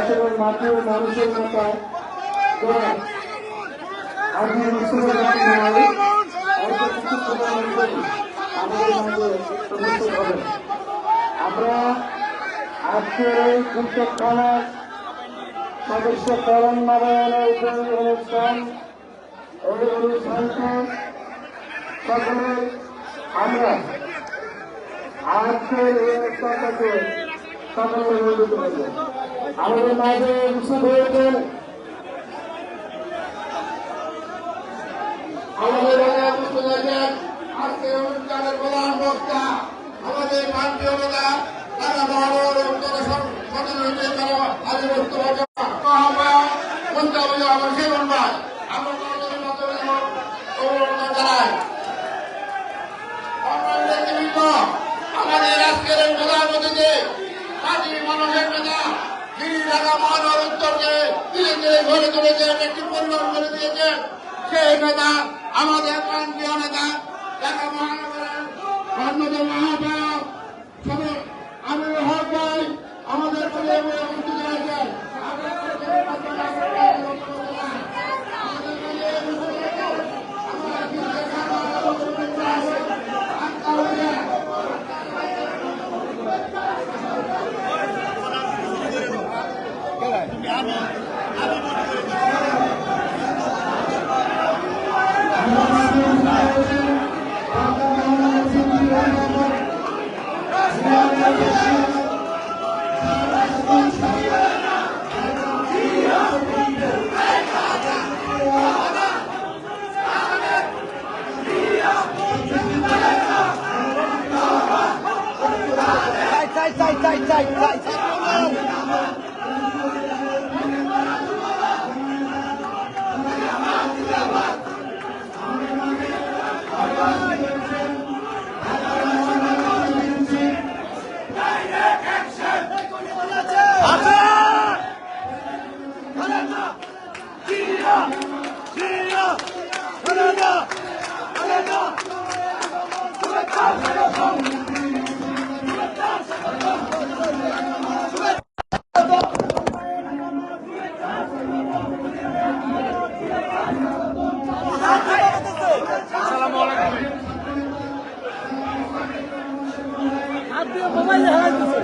আসলে মাটির মানুষের মতো আমাদের মাঝে হবে। আমরা আজকের এই কৃষক থানার সদস্য করণ নারায়ণের অনুষ্ঠান এই অনুষ্ঠানকে সকলে আমরা আজকের এই অনুষ্ঠানটাকে সকলে নিয়োজিত হয়েছে। আমাদের মাঝে উপস্থিত হয়েছেন আমাদের আজকের অনুষ্ঠানের প্রধান বক্তা আমাদের মাননীয় নেতা ঢাকা মহানগর উত্তর আমাদের আজকের এই প্রধান অতিথি মাটি মানুষের নেতা যিনি ঢাকা মহানগর উত্তরকে ধীরে ধীরে গড়ে তুলেছেন, একটি পরিবার করে দিয়েছেন, সেই নেতা আমাদের প্রান্তীয় নেতা ঢাকা মহানগরের অন্যতম আহ্বায়ক আমিরুল হক ভাই আমাদের উপস্থিত হয়েছেন। মোবাইল হারাই দিচ্ছে।